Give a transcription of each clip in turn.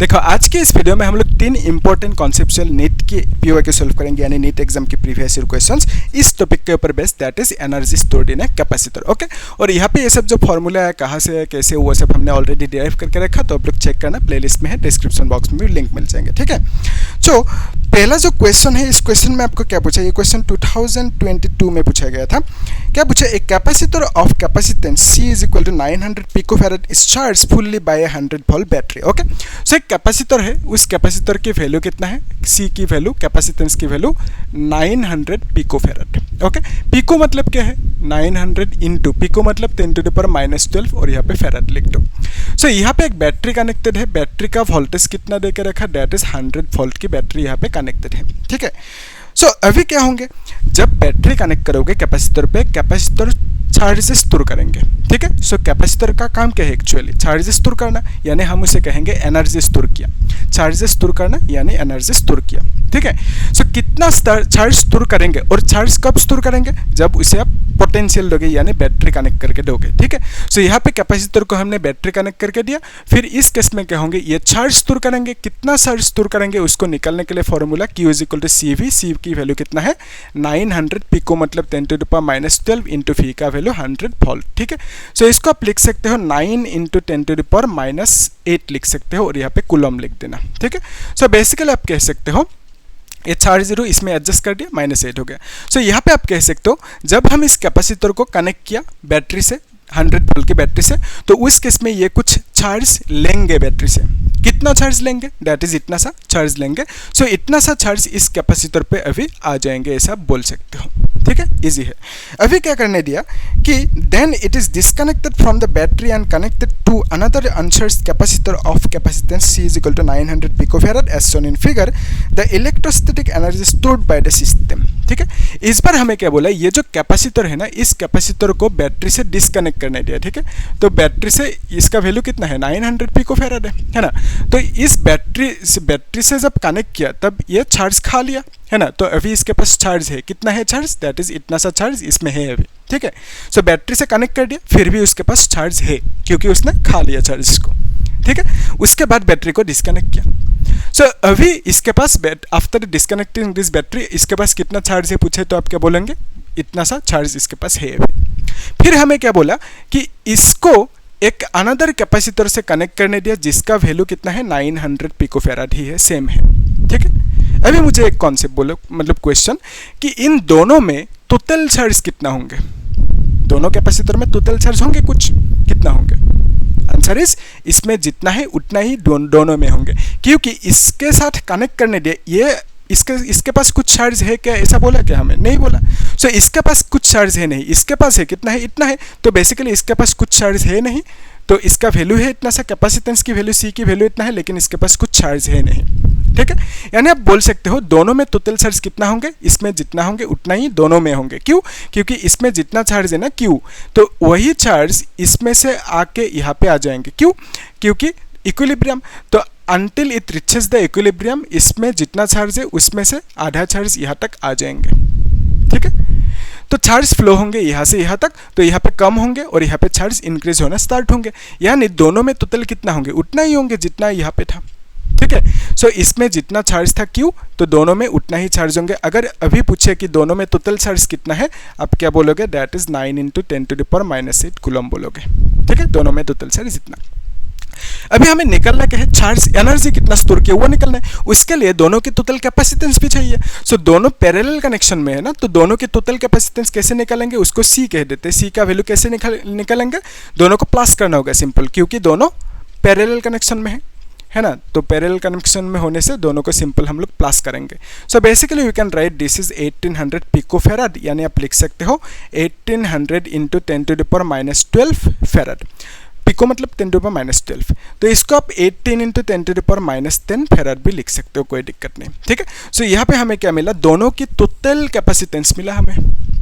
देखो आज के इस वीडियो में हम लोग 3 इंपॉर्टेंट कॉन्सेप्चुअल नीट के पीओ के सॉल्व करेंगे, यानी नीट एग्जाम के प्रीवियस ईयर क्वेश्चंस इस टॉपिक के ऊपर based, that is energy stored in a capacitor. Okay, और यहाँ पे ये सब जो फॉर्मूला है कहाँ से है कैसे वो सब हमने ऑलरेडी डिराइव करके रखा, तो आप लोग चेक करना, प्लेलिस्ट में है, डिस्क्रिप्शन बॉक्स में भी लिंक मिल जाएंगे। ठीक है, सो पहला जो क्वेश्चन है, इस क्वेश्चन में आपको क्या पूछा, ये क्वेश्चन 2022 में पूछा गया था। क्या पूछा, एक capacitor of capacitance C is equal to 900 picofarad is charge fully by 100 volt battery. Okay, so एक कैपेसिटर है, उस कैपेसिटर की वैल्यू कितना है, C की वैल्यू, कैपेसिटेंस की वैल्यू 900 पिकोफैरड। ओके, पिको मतलब क्या है, 900 इंटू पिको मतलब 10⁻⁻12 और यहाँ पे फैरड लिख दो। सो यहाँ पे एक बैटरी कनेक्टेड है, बैटरी का वोल्टेज कितना दे के रखा, दैट इज 100 वोल्ट की बैटरी यहाँ पे कनेक्टेड है। ठीक है, सो अभी क्या होंगे, जब बैटरी कनेक्ट करोगे कैपेसिटर पे, कैपेसिटर चार्ज स्टोर करेंगे। ठीक है, सो कैपेसिटर का काम क्या है, एक्चुअली चार्ज स्टोर करना, यानी हम उसे कहेंगे एनर्जी स्टोर किया। चार्ज स्टोर करना यानी एनर्जी स्टोर किया। ठीक है, सो कितना चार्ज स्टोर करेंगे, और चार्ज कब स्टोर करेंगे, जब उसे आप पोटेंशियल दोगे यानी बैटरी कनेक्ट करके दोगे। ठीक है, सो यहाँ पे कैपेसिटर को हमने बैटरी कनेक्ट करके दिया, फिर इस केस में क्या होंगे, ये चार्ज स्टोर करेंगे। कितना चार्ज स्टोर करेंगे उसको निकालने के लिए formula Q is equal to CV, C की वैल्यू कितना है 900 पिको मतलब 10⁻12 इंटू V का वैल्यू 100 वोल्ट। ठीक है, सो इसको आप लिख सकते हो 9 इंटू 10⁻8 लिख सकते हो, और यहाँ पे कूलम लिख देना। ठीक है, सो बेसिकली आप कह सकते हो ये चार्ज जीरो इसमें एडजस्ट कर दिया, -8 हो गया। सो यहाँ पे आप कह सकते हो जब हम इस कैपेसिटर को कनेक्ट किया बैटरी से, 100 वोल्ट की बैटरी से, तो उस केस में ये कुछ चार्ज लेंगे बैटरी से। कितना चार्ज लेंगे, दैट इज इतना सा चार्ज लेंगे। सो इतना सा चार्ज इस कैपेसिटर पे अभी आ जाएंगे, ऐसा बोल सकते हो। ठीक है, इजी है। अभी क्या करने दिया कि then it is disconnected from the battery and connected to another uncharged capacitor of capacitance C is equal to 900 picofarad as shown in figure. The electrostatic energy stored by the system. ठीक है, इस बार हमें क्या बोला, ये जो capacitor है ना, इस कैपेसिटर को बैटरी से डिस्कनेक्ट करने दिया। ठीक है, तो बैटरी से इसका वैल्यू कितना है 900 पिकोफैरड है ना, तो इस बैटरी से जब कनेक्ट किया तब ये चार्ज खा लिया है ना, तो अभी इसके पास चार्ज है, कितना है चार्ज, दैट इज इतना सा चार्ज इसमें है अभी। ठीक है, सो बैटरी से कनेक्ट कर दिया, फिर भी उसके पास चार्ज है क्योंकि उसने खा लिया चार्ज को। ठीक है, उसके बाद बैटरी को डिस्कनेक्ट किया। सो अभी इसके पास आफ्टर डिस्कनेक्टिंग दिस बैटरी इसके पास कितना चार्ज है पूछे तो आप क्या बोलेंगे, इतना सा चार्ज इसके पास है अभी। फिर हमें क्या बोला कि इसको एक अनदर कैपेसिटर से कनेक्ट करने दिया जिसका वैल्यू कितना है 900 पिकोफैरड ही है, सेम है। ठीक है, अभी मुझे एक कॉन्सेप्ट बोलो, मतलब क्वेश्चन कि इन दोनों में टोटल चार्ज कितना होंगे, दोनों कैपेसिटर में टोटल चार्ज होंगे कुछ, कितना होंगे, आंसर इज इसमें जितना है उतना ही दोनों में होंगे, क्योंकि इसके साथ कनेक्ट करने दिया, ये इसके पास कुछ चार्ज है क्या, ऐसा बोला क्या, हमें नहीं बोला। सो इसके पास कुछ चार्ज है नहीं, इसके पास है कितना है, इतना है, तो बेसिकली इसके पास कुछ चार्ज है नहीं, तो इसका वैल्यू है इतना सा, कैपेसिटेंस की वैल्यू C की वैल्यू इतना है, लेकिन इसके पास कुछ चार्ज है नहीं। ठीक है, यानी आप बोल सकते हो दोनों में टोटल चार्ज कितना होंगे, इसमें जितना होंगे उतना ही दोनों में होंगे। क्यों, क्योंकि इसमें जितना चार्ज है ना Q, तो वही चार्ज इसमें से आके यहाँ पे आ जाएंगे। क्यों, क्योंकि इक्विलिब्रियम, तो until it reaches the equilibrium इसमें जितना चार्ज है उसमें से आधा चार्ज यहाँ तक आ जाएंगे। ठीक है, तो चार्ज फ्लो होंगे यहाँ से यहाँ तक, तो यहाँ पे कम होंगे और यहाँ पे चार्ज इंक्रीज होना स्टार्ट होंगे, यानी दोनों में टोटल कितना होंगे, उतना ही होंगे जितना यहाँ पे था। ठीक है, सो इसमें जितना चार्ज था Q, तो दोनों में उतना ही चार्ज होंगे। अगर अभी पूछे कि दोनों में टोटल चार्ज कितना है, आप क्या बोलोगे, दैट इज 9 इंटू 10⁻8 कूलम बोलोगे। ठीक है, दोनों में टोटल चार्ज इतना। अभी हमें निकलना क्या है, चार्ज एनर्जी कितना स्टोर किया वो निकलना है, उसके लिए दोनों की टोटल कैपेसिटेंस भी चाहिए। सो दोनों पैरेलल कनेक्शन में है ना, तो दोनों की टोटल कैपेसिटेंस कैसे निकालेंगे, उसको C कह देते हैं। C का वैल्यू कैसे निकालेंगे, दोनों को प्लस करना होगा, सिंपल, क्योंकि दोनों पैरेलल कनेक्शन में है ना, तो पैरेलल कनेक्शन में होने से दोनों को सिंपल हम लोग प्लस करेंगे। So basically you can write this is 1800 पिकोफैरड, यानी आप लिख सकते हो 1800 इंटू 10⁻12 फैरड। पिको मतलब 10⁻12, तो इसको आप 18 इंटू 10⁻10 फैरड भी लिख सकते हो, कोई दिक्कत नहीं। ठीक है, सो यहाँ पे हमें क्या मिला, दोनों की टोटल कैपेसिटेंस मिला हमें।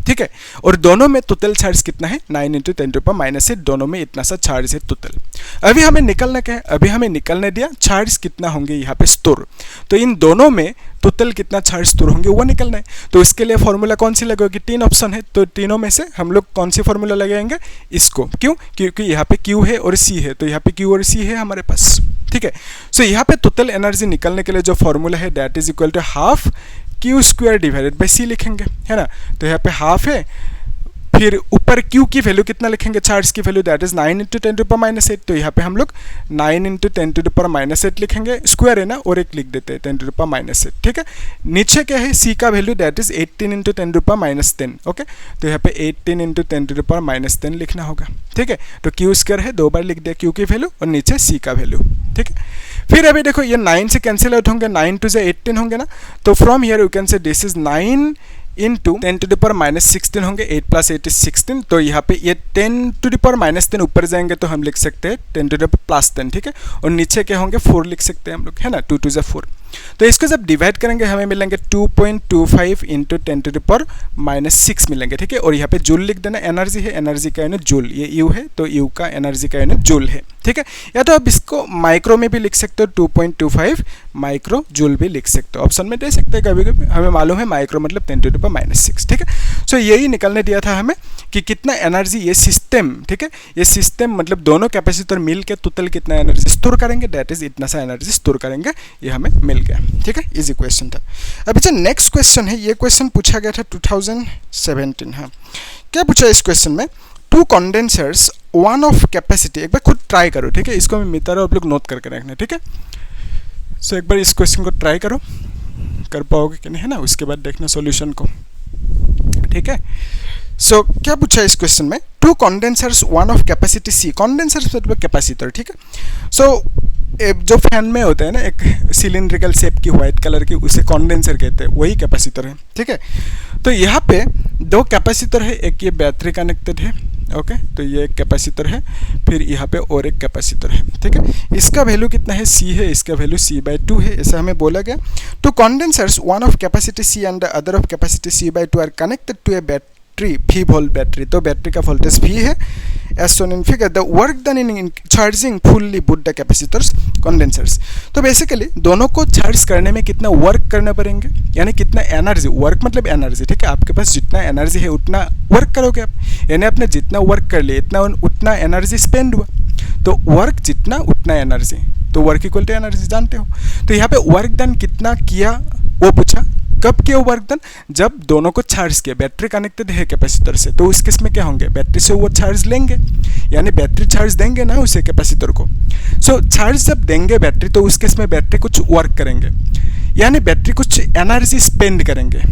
ठीक है। और दोनों में टोटल चार्ज कितना है 9 × 10⁻⁸ दोनों में इतना सा चार्ज है टोटल। अभी हमें निकलना क्या है, अभी हमें निकलने दिया चार्ज कितना होंगे यहाँ पे स्टोर, तो इन दोनों में टोटल कितना चार्ज स्टोर होंगे वो निकलना है। तो इसके लिए फॉर्मूला कौन सी लगेगी, 3 ऑप्शन है, तो तीनों में से हम लोग कौन सी फॉर्मूला लगाएंगे, इसको। क्यों, क्योंकि यहाँ पे Q है और C है, तो यहाँ पे Q और C है हमारे पास, ठीक है। सो यहाँ पे टोटल एनर्जी निकलने के लिए जो फॉर्मूला है that is equal to half Q² divided by C लिखेंगे, है ना। तो यहाँ पे हाफ है, फिर ऊपर Q की वैल्यू कितना लिखेंगे, चार्ज की वैल्यू दैट इज 9 × 10⁻⁸, तो यहाँ पे हम लोग 9 × 10⁻⁸ लिखेंगे, स्क्वायर है ना, और एक लिख देते हैं 10⁻⁸, ठीक है। नीचे क्या है, C का वैल्यू दैट इज 18 × 10⁻⁻10, ओके। तो यहाँ पे 18 × 10⁻⁻10 लिखना होगा, ठीक है। तो Q² है, 2 बार लिख दिया Q की वैल्यू और नीचे C का वैल्यू, ठीक है। फिर अभी देखो ये 9 से कैंसिल आउट होंगे, 9 × 18 होंगे ना, तो from here you can say this is 9 × 10⁻⁻16 होंगे, 8 + 8 = 16, तो यहाँ पे ये 10⁻10 ऊपर जाएंगे तो हम लिख सकते हैं 10⁻+10, ठीक है। और नीचे क्या होंगे 4 लिख सकते हैं हम लोग, है ना, 2 × 2 = 4। तो इसको जब डिवाइड करेंगे हमें मिलेंगे 2.25 × 10⁻6 मिलेंगे, ठीक है। और यहाँ पे जूल लिख देना, एनर्जी है, एनर्जी का यूनिट जूल, ये यू है तो यू का एनर्जी का यूनिट जूल है, ठीक है। या तो आप इसको माइक्रो में भी लिख सकते हो, 2.25 माइक्रो जूल भी लिख सकते हो, ऑप्शन में दे सकते हैं कभी कभी, हमें मालूम है माइक्रो मतलब 10⁻6, ठीक है। सो यही निकलने दिया था हमें कि कितना एनर्जी ये सिस्टम, ठीक है, ये सिस्टम मतलब दोनों कैपेसिटर मिल के टोटल कितना एनर्जी स्टोर करेंगे, दैट इज इतना सा एनर्जी स्टोर करेंगे, ये हमें मिल गया, ठीक है। इजी क्वेश्चन था। अभी जो नेक्स्ट क्वेश्चन है, ये क्वेश्चन पूछा गया था 2017, हाँ। क्या पूछा इस क्वेश्चन में, 2 कंडेंसर्स 1 ऑफ कैपेसिटी, एक बार खुद ट्राई करो, ठीक है, इसको मैं मितारो आप लोग नोट करके रखना, ठीक है। सो एक बार इस क्वेश्चन को ट्राई करो, कर पाओगे कि नहीं, है ना, उसके बाद देखना सॉल्यूशन को, ठीक है। सो क्या पूछा इस क्वेश्चन में, 2 condensers 1 of capacity C, condensers मतलब कैपेसिटर, ठीक है। सो जो फैन में होता है ना एक सिलिंड्रिकल शेप की व्हाइट कलर की, उसे कंडेंसर कहते हैं, वही कैपेसिटर है, ठीक है। तो यहाँ पे 2 कैपेसिटर है, एक ये बैटरी कनेक्टेड है, ओके, तो ये एक कैपेसिटर है, फिर यहाँ पे और एक कैपेसिटर है, ठीक है। इसका वैल्यू कितना है, C है, इसका वैल्यू C/2 है, ऐसा हमें बोला गया। 2 condensers 1 of capacity C and the other of capacity C/2 are connected to a battery, V volt battery, तो बैटरी का वोल्टेज V है, as shown in figure. The work done in charging fully both the capacitors condensers. तो basically दोनों को charge करने में कितना work करना पड़ेंगे, यानी कितना एनर्जी, वर्क मतलब एनर्जी, ठीक है। आपके पास जितना एनर्जी है उतना वर्क करोगे आप, यानी आपने जितना वर्क कर लिया इतना उतना एनर्जी स्पेंड हुआ, तो वर्क जितना उतना एनर्जी, तो वर्क इक्वल टू एनर्जी जानते हो। तो यहाँ पे वर्क डन कितना किया वो पूछा, कब किया वर्क डन, जब दोनों को चार्ज किया, बैटरी कनेक्टेड है कैपेसिटर से, तो उस केस में क्या होंगे, बैटरी से वो चार्ज लेंगे, यानी बैटरी चार्ज देंगे ना उसे कैपेसिटर को। सो चार्ज जब देंगे बैटरी, तो उस केस में बैटरी कुछ वर्क करेंगे, यानी बैटरी कुछ एनर्जी स्पेंड करेंगे,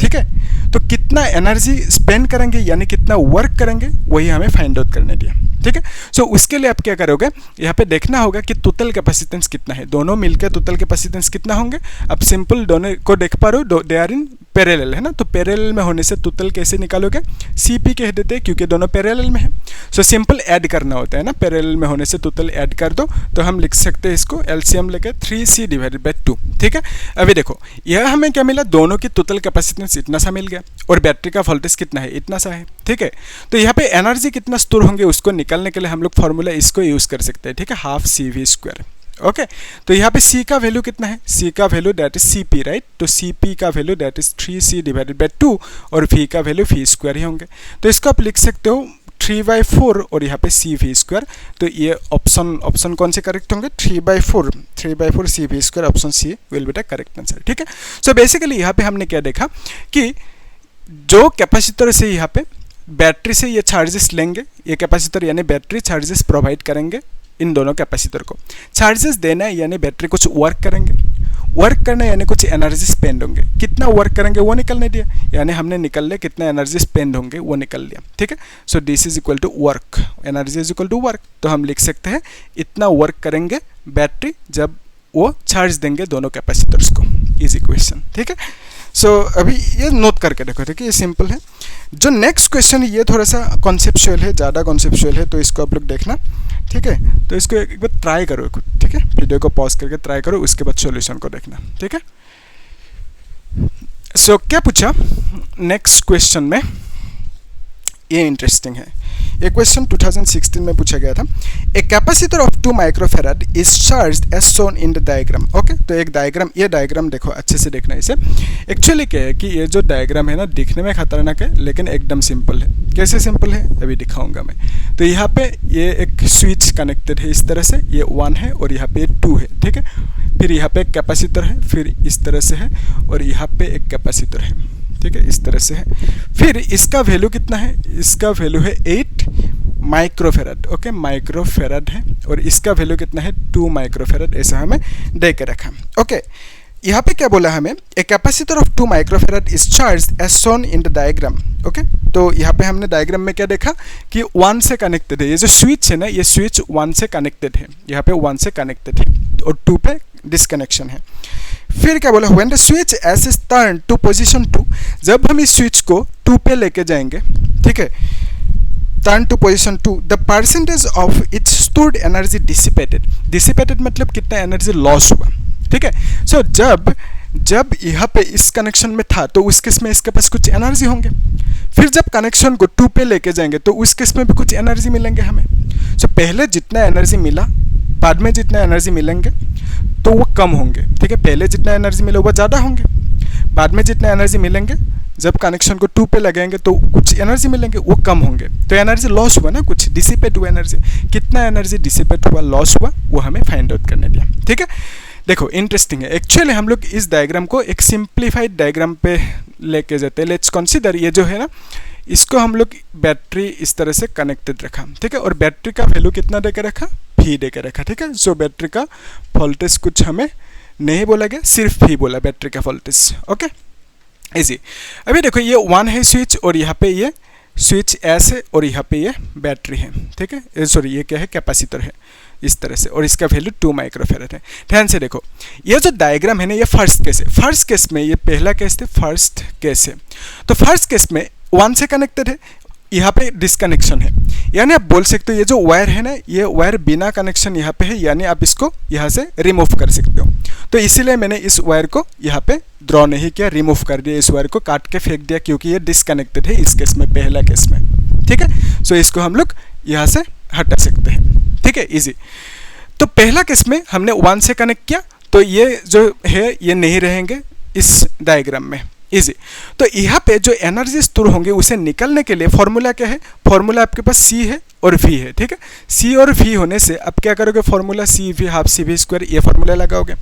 ठीक है। तो कितना एनर्जी स्पेंड करेंगे यानी कितना वर्क करेंगे, वही हमें फाइंड आउट करने दिया, ठीक है। सो उसके लिए आप क्या करोगे, यहाँ पे देखना होगा कि टोटल कैपेसिटेंस कितना है, दोनों मिलकर टोटल कैपेसिटेंस कितना होंगे। अब सिंपल दोनों को देख पा रहे हो, दे आर इन पैरेलल, है ना, तो पैरेलल में होने से टोटल कैसे निकालोगे, CP कह देते हैं क्योंकि दोनों पैरेलल में है। सो सिंपल ऐड करना होता है ना, पैरेलल में होने से टोटल ऐड कर दो, तो हम लिख सकते हैं इसको LCM लेके 3C/2, ठीक है। अभी देखो यह हमें क्या मिला, दोनों की टोटल कैपेसिटेंस इतना सा मिल गया और बैटरी का वोल्टेज कितना है, इतना सा है, ठीक है। तो यहाँ पे एनर्जी कितना स्टोर होंगे उसको निकालने के लिए हम लोग फॉर्मूला इसको यूज कर सकते हैं, ठीक है, हाफ CV², ओके। तो यहाँ पे C का वैल्यू कितना है, C का value that is CP, right, तो CP का वैल्यू दैट इज 3C/2 और V का वैल्यू V² ही होंगे, तो इसको आप लिख सकते हो 3/4 और यहाँ पे CV², तो ये ऑप्शन कौन से करेक्ट होंगे, 3/4 CV², option C will be the correct answer, ठीक है। सो बेसिकली यहाँ पे हमने क्या देखा कि जो कैपेसिटर से यहाँ पे बैटरी से ये चार्जेस लेंगे, ये कैपेसिटर यानी बैटरी चार्जेस प्रोवाइड करेंगे इन दोनों कैपेसिटर को, चार्जेस देना है यानी बैटरी कुछ वर्क करेंगे, वर्क करना यानी कुछ एनर्जी स्पेंड होंगे, कितना वर्क करेंगे वो निकलने दिया, यानी हमने निकल लिया कितना एनर्जी स्पेंड होंगे वो निकल लिया, ठीक है। So this is equal to work, energy is equal to work, तो हम लिख सकते हैं इतना वर्क करेंगे बैटरी जब वो चार्ज देंगे दोनों कैपेसिटर्स को, इजी क्वेश्चन, ठीक है। सो अभी ये नोट करके देखो, ठीक है, ये सिंपल है। जो नेक्स्ट क्वेश्चन है ये थोड़ा सा कॉन्सेप्चुअल है, ज़्यादा कॉन्सेप्चुअल है, तो इसको आप लोग देखना, ठीक है। तो इसको एक बार ट्राई करो, ठीक है, वीडियो को पॉज करके ट्राई करो, उसके बाद सॉल्यूशन को देखना, ठीक है। सो क्या पूछा नेक्स्ट क्वेश्चन में, ये इंटरेस्टिंग है। ये क्वेश्चन 2016 में पूछा गया था। A capacitor of 2 microfarad is charged as shown in the diagram. Okay, तो एक डायग्राम, ये डायग्राम देखो, अच्छे से देखना इसे। एक्चुअली क्या है कि ये जो डायग्राम है ना, दिखने में खतरनाक है लेकिन एकदम सिंपल है। कैसे सिंपल है अभी दिखाऊंगा मैं। तो यहाँ पे ये एक स्विच कनेक्टेड है इस तरह से, ये 1 है और यहाँ पे 2 है, ठीक है। फिर यहाँ पे एक कैपेसिटर है, फिर इस तरह से है, और यहाँ पे एक कैपेसिटर है, ठीक है, इस तरह से है। फिर इसका वैल्यू कितना है, इसका वैल्यू है 8 माइक्रोफेराड। ओके, माइक्रोफेराड है, और इसका वैल्यू कितना है 2 माइक्रोफेराड, ऐसा हमें दे के रखा। ओके, यहाँ पे क्या बोला हमें, a capacitor of 2 microfarad is charged as shown in the diagram. Okay, तो यहाँ पे हमने डायग्राम में क्या देखा कि 1 से कनेक्टेड है, ये जो स्विच है ना, ये स्विच 1 से कनेक्टेड है, यहाँ पे 1 से कनेक्टेड है और 2 पे डिसकनेक्शन है। फिर क्या बोला, when the switch S is turn to position 2, जब हम इस स्विच को 2 पे लेके जाएंगे, ठीक है, turn to position 2, the percentage of its stored energy dissipated. Dissipated मतलब कितना एनर्जी लॉस हुआ, ठीक है। सो जब यहाँ पे इस कनेक्शन में था तो उस केस में इसके पास कुछ एनर्जी होंगे। फिर जब कनेक्शन को 2 पे लेके जाएंगे तो उस केस में भी कुछ एनर्जी मिलेंगे हमें। सो पहले जितना एनर्जी मिला, बाद में जितना एनर्जी मिलेंगे तो वो कम होंगे, ठीक है। पहले जितना एनर्जी मिले वो ज़्यादा होंगे, बाद में जितना एनर्जी मिलेंगे, जब कनेक्शन को 2 पे लगाएंगे तो कुछ एनर्जी मिलेंगे, वो कम होंगे। तो एनर्जी लॉस हुआ ना, कुछ डिसिपेट हुआ एनर्जी। कितना एनर्जी डिसिपेट हुआ, लॉस हुआ, वो हमें फाइंड आउट करने दिया, ठीक है। देखो इंटरेस्टिंग है। एक्चुअली हम लोग इस डायग्राम को एक सिंप्लीफाइड डायग्राम पे लेके जाते हैं। लेट्स कंसीडर, ये जो है ना, इसको हम लोग बैटरी इस तरह से कनेक्टेड रखा, ठीक है, और बैटरी का वैल्यू कितना दे के रखा, V दे के रखा, ठीक है। सो बैटरी का वोल्टेज कुछ हमें नहीं बोला गया, सिर्फ V बोला बैटरी का वोल्टेज। Okay, easy. अभी देखो ये 1 है स्विच, और यहाँ पे ये स्विच S है, और यहाँ पे ये बैटरी है, ठीक है, सॉरी ये क्या है, कैपेसिटर है इस तरह से, और इसका वैल्यू 2 माइक्रोफेराड है। ध्यान से देखो, ये जो डायग्राम है ना, ये फर्स्ट केस है। फर्स्ट केस में, ये पहला केस थे, फर्स्ट केस है। तो फर्स्ट केस में 1 से कनेक्टेड है, यहाँ पे डिसकनेक्शन है, यानी आप बोल सकते हो ये जो वायर है ना, ये वायर बिना कनेक्शन यहाँ पे है, यानी आप इसको यहाँ से रिमूव कर सकते हो। तो इसीलिए मैंने इस वायर को यहाँ पे ड्रॉ नहीं किया, रिमूव कर दिया, इस वायर को काट के फेंक दिया, क्योंकि ये डिसकनेक्टेड है इस केस में, पहला केस में, ठीक है। सो इसको हम लोग यहाँ से हटा सकते हैं, ठीक है, इजी। तो पहला केस में हमने 1 से कनेक्ट किया, तो ये जो है ये नहीं रहेंगे इस डायग्राम में, इजी। तो यहाँ पे जो एनर्जी स्टोर होंगे उसे निकलने के लिए फॉर्मूला क्या है, फॉर्मूला आपके पास C है और V है, ठीक है। C और V होने से अब क्या करोगे, formula CV half CV square, ये फॉर्मूला लगाओगे।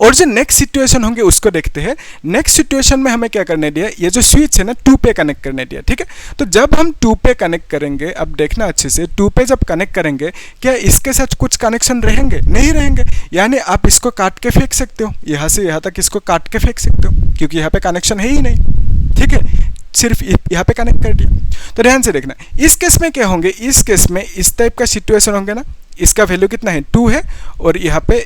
और जो नेक्स्ट सिचुएशन होंगे उसको देखते हैं। नेक्स्ट सिचुएशन में हमें क्या करने दिया, ये जो स्विच है ना 2 पे कनेक्ट करने दिया, ठीक है। तो जब हम 2 पे कनेक्ट करेंगे, अब देखना अच्छे से, 2 पे जब कनेक्ट करेंगे, क्या इसके साथ कुछ कनेक्शन रहेंगे, नहीं रहेंगे, यानी आप इसको काट के फेंक सकते हो, यहाँ से यहाँ तक इसको काट के फेंक सकते हो, क्योंकि यहाँ पे कनेक्शन है ही नहीं, ठीक है, सिर्फ यहाँ पे कनेक्ट कर दिया। तो ध्यान से देखना, इस केस में क्या होंगे, इस केस में इस टाइप का सिचुएशन होंगे ना, इसका वैल्यू कितना है 2 है, और यहाँ पे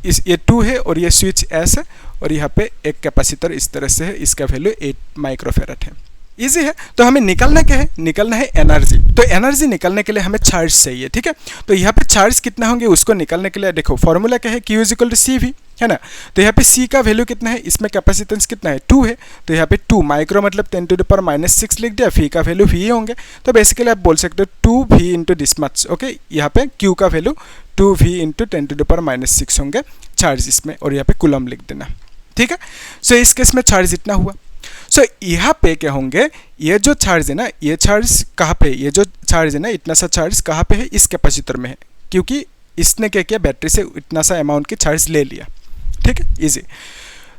ये 2 है, और ये स्विच S है, और यहाँ पे एक कैपेसिटर इस तरह से है, इसका वैल्यू 8 माइक्रोफेराड है। इजी है। तो हमें निकलना क्या है, निकलना है एनर्जी। तो एनर्जी निकलने के लिए हमें चार्ज चाहिए, ठीक है। तो यहाँ पे चार्ज कितना होंगे उसको निकलने के लिए देखो फॉर्मूला क्या है, Q is equal to CV, है ना। तो यहाँ पे C का वैल्यू कितना है, इसमें कैपेसिटेंस कितना है 2 है, तो यहाँ पे 2 माइक्रो मतलब 10⁻⁻6 लिख दिया, V का वैल्यू V होंगे। तो बेसिकली आप बोल सकते हो 2V into this much. Okay, यहाँ पे Q का वैल्यू 2V इंटू 10⁻⁻6 होंगे चार्ज इसमें, और यहाँ पे कूलम लिख देना, ठीक है। सो इस केस में चार्ज इतना हुआ। सो यहाँ पे क्या होंगे, ये जो चार्ज है ना, ये चार्ज कहाँ पे, ये जो चार्ज है ना, इतना सा चार्ज कहाँ पे है, इस कैपेसिटर में है, क्योंकि इसने क्या किया, बैटरी से इतना सा अमाउंट की चार्ज ले लिया, ठीक है, इजी।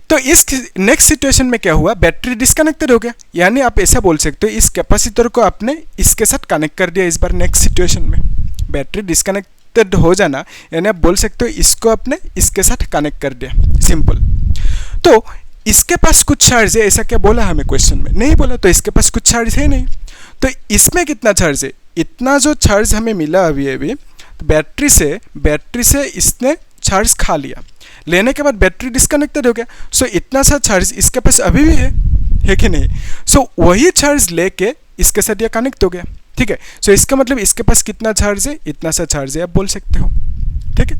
तो इस नेक्स्ट सिचुएशन में क्या हुआ, बैटरी डिस्कनेक्टेड हो गया, यानी आप ऐसा बोल सकते हो इस कैपेसिटर को आपने इसके साथ कनेक्ट कर दिया। इस बार नेक्स्ट सिचुएशन में बैटरी डिस्कनेक्टेड हो जाना, यानी आप बोल सकते हो इसको आपने इसके साथ कनेक्ट कर दिया, सिंपल। तो इसके पास कुछ चार्ज है, ऐसा क्या बोला हमें क्वेश्चन में, नहीं बोला, तो इसके पास कुछ चार्ज है नहीं। तो इसमें कितना चार्ज है, इतना जो चार्ज हमें मिला अभी तो बैटरी से इसने चार्ज खा लिया, लेने के बाद बैटरी डिस्कनेक्टेड हो गया। सो इतना सा चार्ज इसके पास अभी भी है कि नहीं। सो वही चार्ज लेके इसके साथ ये कनेक्ट हो गया, ठीक है। सो इसका मतलब इसके पास कितना चार्ज है, इतना सा चार्ज है, आप बोल सकते हो, ठीक है।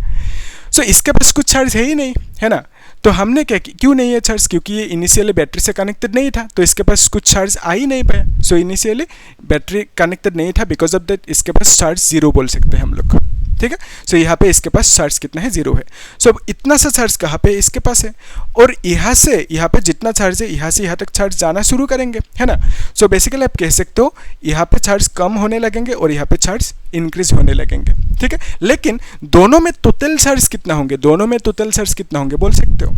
सो इसके पास कुछ चार्ज है ही नहीं, है ना। तो हमने क्या, क्यों नहीं है चार्ज, क्योंकि ये इनिशियली बैटरी से कनेक्टेड नहीं था, तो इसके पास कुछ चार्ज आ ही नहीं पाया। सो इनिशियली बैटरी कनेक्टेड नहीं था, बिकॉज ऑफ दैट इसके पास चार्ज 0 बोल सकते हैं हम लोग, ठीक है। सो यहाँ पे इसके पास चार्ज कितना है, 0 है। सो इतना सा चार्ज कहाँ पे इसके पास है, और यहाँ से यहाँ पे जितना चार्ज है यहाँ से यहाँ तक चार्ज जाना शुरू करेंगे, है ना। सो बेसिकली आप कह सकते हो यहाँ पे चार्ज कम होने लगेंगे और यहाँ पे चार्ज इंक्रीज होने लगेंगे, ठीक है। लेकिन दोनों में टोटल चार्ज कितना होंगे, दोनों में टोटल चार्ज कितना होंगे बोल सकते हो।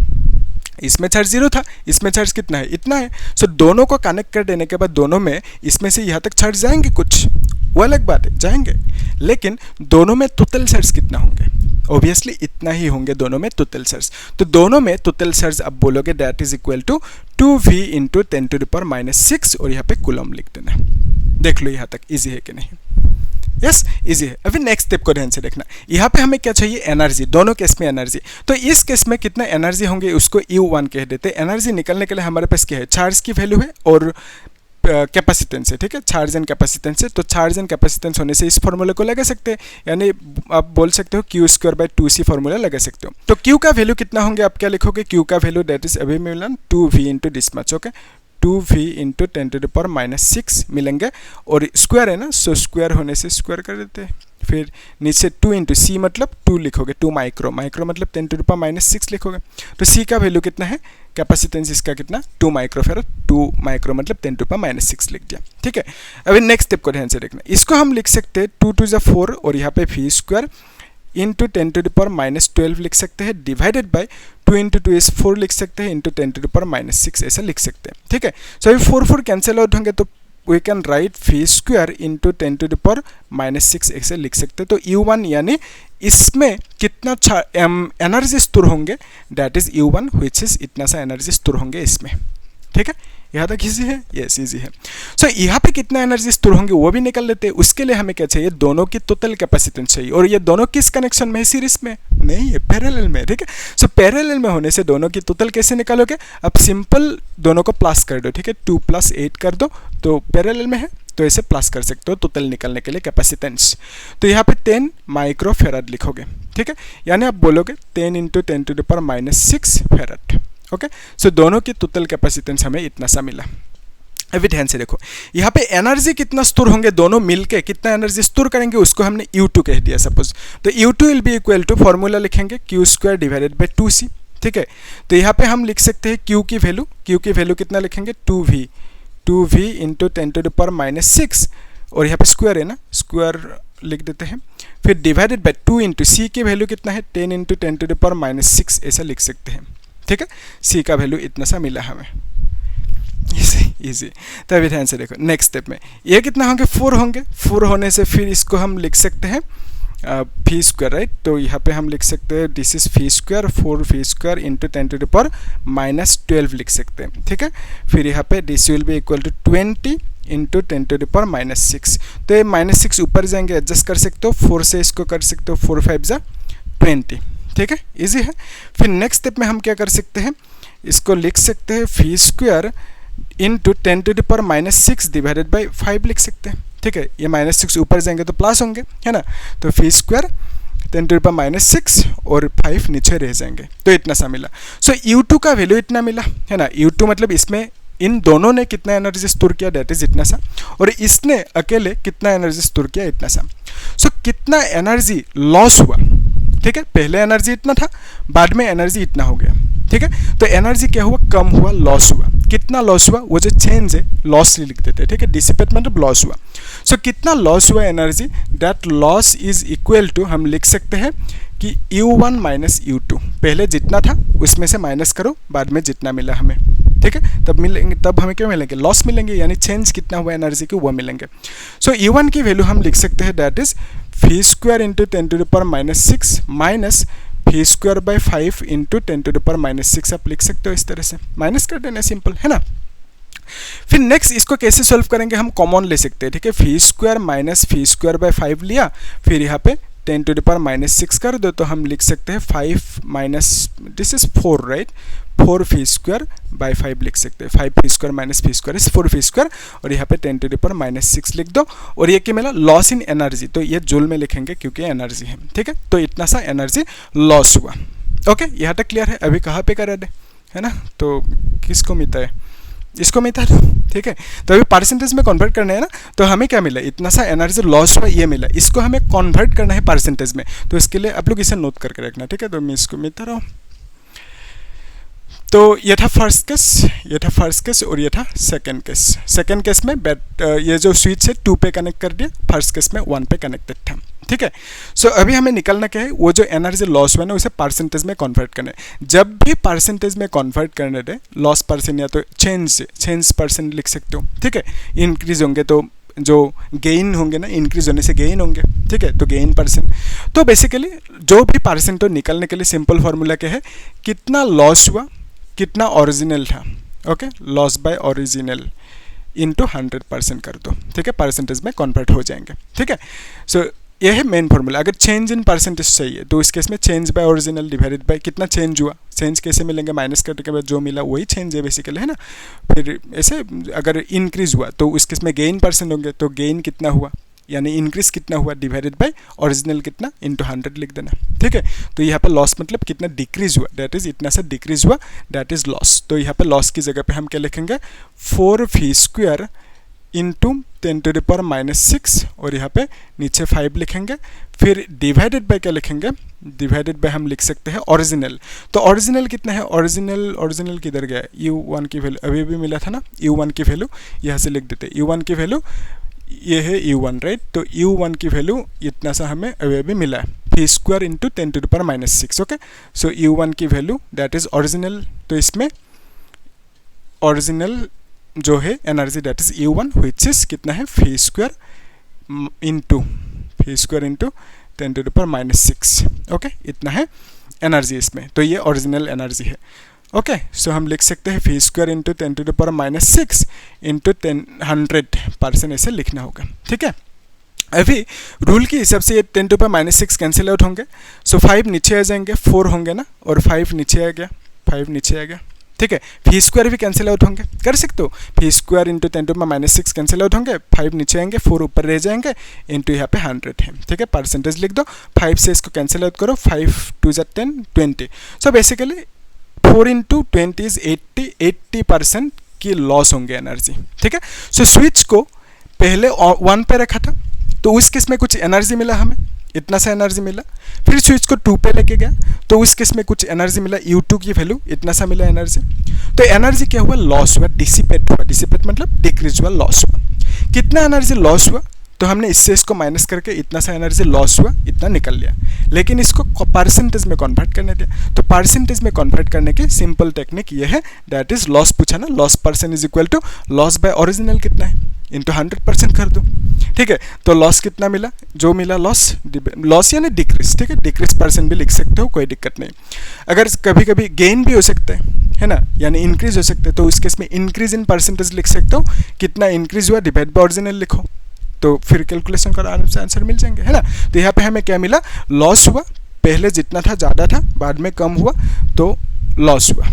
इसमें चार्ज 0 था, इसमें चार्ज कितना है, इतना है। सो दोनों को कनेक्ट कर देने के बाद दोनों में इसमें से यहाँ तक चार्ज जाएंगे कुछ, वो अलग बात है, जाएंगे। लेकिन दोनों में टोटल चार्ज कितना होंगे, ऑब्वियसली इतना ही होंगे दोनों में टोटल चार्ज। तो दोनों में टोटल चार्ज आप बोलोगे that is equal to 2v into 10⁻⁶, और यहाँ पे कूलम लिख देना। देख लो यहाँ तक इजी है कि नहीं, यस इजी है। अभी नेक्स्ट स्टेप को ध्यान से देखना। यहाँ पे हमें क्या चाहिए, एनर्जी, दोनों केस में एनर्जी। तो इस केस में कितना एनर्जी होंगे उसको U1 कह देते हैं। एनर्जी निकलने के लिए हमारे पास क्या है, चार्ज की वैल्यू है और कैपेसिटेंस है, ठीक है, चार्ज एंड कैपेसिटेंस है। तो चार्ज एंड कैपेसिटेंस होने से इस फॉर्मूले को लगा सकते हैं, यानी आप बोल सकते हो Q²/2C फॉर्मूला लगा सकते हो। तो Q का वैल्यू कितना होंगे, आप क्या लिखोगे, Q का वैल्यू दैट इज अभी मिला 2v into this much, okay, 2v into 10⁻⁶ मिलेंगे, और स्क्वायर है ना, सो स्क्वायर होने से स्क्वायर कर देते हैं। फिर नीचे 2 इंटू C मतलब 2 लिखोगे, 2 माइक्रो, माइक्रो मतलब 10⁻⁶ लिखोगे। तो C का वैल्यू कितना है, कैपेसिटेंस इसका कितना, 2 माइक्रोफेराड, 2 माइक्रो मतलब 10⁻�6 लिख दिया, ठीक है। अभी नेक्स्ट स्टेप को ध्यान से देखना। इसको हम लिख सकते हैं 2 × 4 और यहाँ पे v² इंटू 10⁻⁻12 लिख सकते हैं, डिवाइडेड बाय 2 इंटू 2 इज 4 लिख सकते हैं, इंटू 10⁻�6 ऐसा लिख सकते हैं, ठीक है। सो अभी 4 कैंसिल आउट होंगे, तो we can write v² into 10⁻�6 ऐसे लिख सकते हैं। तो U1 यानी इसमें कितना एनर्जी स्टोर होंगे, that is U1 which is इतना सा एनर्जी स्टोर होंगे इसमें, ठीक है। यहाँ तक इजी है, यस इजी है। सो यहाँ पे कितना एनर्जी स्टोर होंगे वो भी निकल लेते हैं। उसके लिए हमें क्या चाहिए, दोनों की टोटल कैपेसिटेंस चाहिए, और ये दोनों किस कनेक्शन में है, सीरीज में नहीं है, पैरेलल में, ठीक है। सो पैरेलल में होने से दोनों की टोटल कैसे निकालोगे, अब सिंपल दोनों को प्लस कर दो, ठीक है, 2 + 8 कर दो, तो पैरेलल में है तो ऐसे प्लस कर सकते हो टोटल निकालने के लिए कैपेसिटेंस। तो यहाँ पे 10 माइक्रोफेराड लिखोगे, ठीक है, यानी आप बोलोगे 10 इंटू 10⁻⁶ फेराड, ओके। सो दोनों की टोटल कैपेसिटेंस हमें इतना सा मिला। अभी ध्यान से देखो, यहाँ पे एनर्जी कितना स्टोर होंगे, दोनों मिलके कितना एनर्जी स्टोर करेंगे उसको हमने U2 कह दिया सपोज। तो U2 will be equal to, formula लिखेंगे Q² डिवाइडेड बाय 2C, ठीक है। तो यहाँ पे हम लिख सकते हैं Q की वैल्यू कितना लिखेंगे, 2v इंटू 10⁻⁶, और यहाँ पे स्क्वायर है ना, स्क्वायर लिख देते हैं, फिर डिवाइडेड बाय 2 इंटू C की वैल्यू कितना है, 10 इंटू 10⁻�6 ऐसा लिख सकते हैं, ठीक है। C का वैल्यू इतना सा मिला हमें, इजी। तो अभी ध्यान से देखो नेक्स्ट स्टेप में ये कितना होंगे, 4 होंगे। 4 होने से फिर इसको हम लिख सकते हैं v², राइट। तो यहाँ पे हम लिख सकते हैं this is v², 4v² into 10⁻⁻12 लिख सकते हैं, ठीक है। फिर यहाँ पे this will be equal to 20 into 10⁻⁻6। तो ये -6 ऊपर जाएंगे, एडजस्ट कर सकते हो, 4 से इसको कर सकते हो, 4 × 5 = 20, ठीक है, इजी है। फिर नेक्स्ट स्टेप में हम क्या कर सकते हैं, इसको लिख सकते हैं v² इंटू 10⁻⁻6 डिवाइडेड बाय 5 लिख सकते हैं, ठीक है। ये -6 ऊपर जाएंगे तो प्लस होंगे, है ना। तो v² 10⁻⁻6 और 5 नीचे रह जाएंगे, तो इतना सा मिला। सो U2 का वैल्यू इतना मिला, है ना। U2 मतलब इसमें इन दोनों ने कितना एनर्जी स्टोर किया, दैट इज इतना सा, और इसने अकेले कितना एनर्जी स्टोर किया, इतना सा। सो कितना एनर्जी लॉस हुआ, ठीक है। पहले एनर्जी इतना था, बाद में एनर्जी इतना हो गया, ठीक है। तो एनर्जी क्या हुआ, कम हुआ, लॉस हुआ। कितना लॉस हुआ, वो जो चेंज है लॉस लिख देते हैं, ठीक है। डिसिपेट मतलब लॉस हुआ। सो कितना लॉस हुआ एनर्जी, that loss is equal to, हम लिख सकते हैं कि U1 माइनस U2, पहले जितना था उसमें से माइनस करो, बाद में जितना मिला हमें, ठीक है। तब मिलेंगे, तब हमें क्या मिलेंगे, लॉस मिलेंगे, यानी चेंज कितना हुआ एनर्जी की वो मिलेंगे। सो U1 की वैल्यू हम लिख सकते हैं that is v² into 10⁻⁻6 minus v² by 5 into 10⁻⁻6 आप लिख सकते हो इस तरह से, माइनस कर देना, सिंपल है ना। फिर नेक्स्ट इसको कैसे सॉल्व करेंगे, हम कॉमन ले सकते हैं, ठीक है। v² माइनस v² बाय 5 लिया, फिर यहाँ पे 10⁻⁻6 कर दो, तो हम लिख सकते हैं 5 minus this is 4, right, 4v² by 5 लिख सकते हैं। 5v² minus v² is 4v², और यहाँ पे 10⁻⁻6 लिख दो, और ये क्या मिला, लॉस इन एनर्जी, तो ये जूल में लिखेंगे क्योंकि एनर्जी है, ठीक है। तो इतना सा एनर्जी लॉस हुआ, ओके, यहाँ तक क्लियर है। अभी कहाँ पे करा दे, है ना, तो किसको मिलता है, इसको मिलता है, ठीक है। तो अभी परसेंटेज में कन्वर्ट करना है ना, तो हमें क्या मिला, इतना सा एनर्जी लॉस हुआ ये मिला, इसको हमें कन्वर्ट करना है परसेंटेज में, तो इसके लिए आप लोग इसे नोट करके रखना, ठीक है। तो मैं इसको मिलता रहा हूँ। तो ये था फर्स्ट केस और ये था सेकंड केस। सेकंड केस में ये जो स्विच है 2 पे कनेक्ट कर दिया, फर्स्ट केस में 1 पे कनेक्टेड था, ठीक है। सो अभी हमें निकलना क्या है, वो जो एनर्जी लॉस हुआ ना उसे परसेंटेज में कन्वर्ट करना है। जब भी परसेंटेज में कन्वर्ट करने दे, लॉस परसेंट या तो चेंज परसेंट लिख सकते हो, ठीक है। इंक्रीज होंगे तो जो गेन होंगे ना, इंक्रीज होने से गेन होंगे, ठीक है, तो गेन परसेंट। तो बेसिकली जो भी परसेंट हो निकलने के लिए सिंपल फार्मूला क्या है, कितना लॉस हुआ कितना ओरिजिनल था, okay, loss by original into 100% कर दो, ठीक है, परसेंटेज में कन्वर्ट हो जाएंगे, ठीक है। सो ये है मेन फार्मूला। अगर चेंज इन परसेंटेज चाहिए तो इस केस में change bye original divided by कितना चेंज हुआ, चेंज कैसे मिलेंगे, माइनस करने के बाद जो मिला वही चेंज है बेसिकली, है ना। फिर ऐसे अगर इंक्रीज हुआ तो उस केस में गेन परसेंट होंगे, तो गेन कितना हुआ यानी इंक्रीज कितना हुआ डिवाइडेड बाय ओरिजिनल कितना इंटू 100 लिख देना, ठीक है। तो यहाँ पे लॉस मतलब कितना डिक्रीज हुआ, दैट इज इतना सा डिक्रीज हुआ, दैट इज लॉस। तो यहाँ पे लॉस की जगह पे हम क्या लिखेंगे, 4v² इंटू 10⁻⁻6 और यहाँ पे नीचे 5 लिखेंगे। फिर डिवाइडेड बाय क्या लिखेंगे, डिवाइडेड बाय हम लिख सकते हैं ओरिजिनल। तो ओरिजिनल कितना है, ओरिजिनल किधर गया, u1 की वैल्यू अभी भी मिला था ना, u1 की वैल्यू यहाँ से लिख देते, u1 की वैल्यू ये है u1, राइट। तो u1 की वैल्यू इतना सा हमें अभी मिला है, v² इंटू 10⁻⁻6, ओके। सो u1 की वैल्यू दैट इज ओरिजिनल, तो इसमें ओरिजिनल जो है energy that is u1 which is कितना है, v² इंटू 10⁻⁻6, ओके, इतना है एनर्जी इसमें। तो ये ओरिजिनल एनर्जी है, ओके। सो हम लिख सकते हैं v² इंटू 10⁻⁻6 इंटू 100% ऐसे लिखना होगा, ठीक है। अभी रूल के हिसाब से ये 10⁻⁻6 कैंसिल आउट होंगे, सो 5 नीचे आ जाएंगे, 4 होंगे ना, और 5 नीचे आ गया, 5 नीचे आ गया, ठीक है। v² भी कैंसिल आउट होंगे, कर सकते हो, v² इंटू 10⁻⁻6 कैंसिल आउट होंगे, 5 नीचे आएंगे, 4 ऊपर रह जाएंगे, इंटू यहाँ पे 100 है, ठीक है। परसेंटेज लिख दो, 5 से इसको कैंसिल आउट करो, 5 2 10 20। सो बेसिकली 4 इंटू 20 इज 80% की लॉस होंगे एनर्जी, ठीक है। सो स्विच को पहले 1 पे रखा था, तो उस केस में कुछ एनर्जी मिला हमें, इतना सा एनर्जी मिला। फिर स्विच को 2 पे लेके गया, तो उस केस में कुछ एनर्जी मिला, u2 की वैल्यू इतना सा मिला एनर्जी। तो एनर्जी क्या हुआ, लॉस हुआ, डिसिपेट हुआ, डिसिपेट मतलब डिक्रीज हुआ, लॉस हुआ। कितना एनर्जी लॉस हुआ, तो हमने इससे इसको माइनस करके इतना सा एनर्जी लॉस हुआ इतना निकल लिया, लेकिन इसको परसेंटेज में कन्वर्ट करने दिया। तो परसेंटेज में कन्वर्ट करने की सिंपल टेक्निक ये है, दैट इज लॉस पूछा ना, loss percent is equal to loss by original कितना है इंटू 100% कर दो, ठीक है। तो लॉस कितना मिला, जो मिला लॉस यानी डिक्रीज, ठीक है, डिक्रीज परसेंट भी लिख सकते हो, कोई दिक्कत नहीं। अगर कभी कभी गेन भी हो सकता है ना, यानी इंक्रीज हो सकता है, तो इस केस में इंक्रीज इन परसेंटेज लिख सकते हो, कितना इंक्रीज हुआ डिवाइड बाय ओरिजिनल लिखो, तो फिर कैलकुलेशन करो, आराम से आंसर मिल जाएंगे, है ना। तो यहाँ पे हमें क्या मिला, लॉस हुआ, पहले जितना था ज़्यादा था, बाद में कम हुआ, तो लॉस हुआ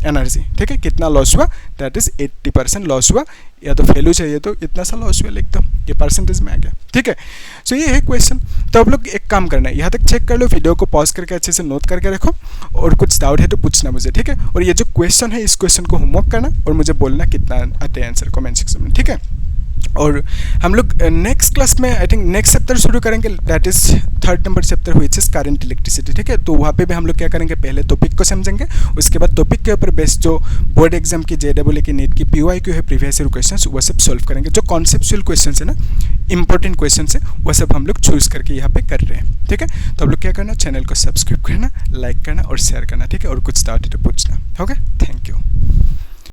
एनर्जी, ठीक है। कितना लॉस हुआ, दैट इज 80% लॉस हुआ, या तो वैल्यू चाहिए तो इतना सा लॉस हुआ लिख दो, ये परसेंटेज में आ गया, ठीक है। सो ये है क्वेश्चन। तो आप लोग एक काम करना है, यहाँ तक चेक कर लो, वीडियो को पॉज करके अच्छे से नोट करके रखो, और कुछ डाउट है तो पूछना मुझे, ठीक है। और ये जो क्वेश्चन है, इस क्वेश्चन को होमवर्क करना और मुझे बोलना कितना आते हैं आंसर कमेंट सेक्शन में, ठीक है। और हम लोग नेक्स्ट क्लास में आई थिंक नेक्स्ट चैप्टर शुरू करेंगे, that is 3rd number chapter which is current electricity, ठीक है। तो वहाँ पे भी हम लोग क्या करेंगे, पहले टॉपिक को समझेंगे, उसके बाद टॉपिक के ऊपर बेस्ड जो बोर्ड एग्जाम की JEE की नीट की PYQ है, प्रीवियस ईयर क्वेश्चंस, वो सब सॉल्व करेंगे। जो कॉन्सेप्चुअल क्वेश्चंस है ना, इंपॉर्टेंट क्वेश्चंस है, वो सब हम लोग चूज करके यहाँ पे कर रहे हैं, ठीक है। तो आप लोग क्या करना, चैनल को सब्सक्राइब करना, लाइक करना और शेयर करना, ठीक है। और कुछ डाउट है तो पूछना, ओके। Thank you.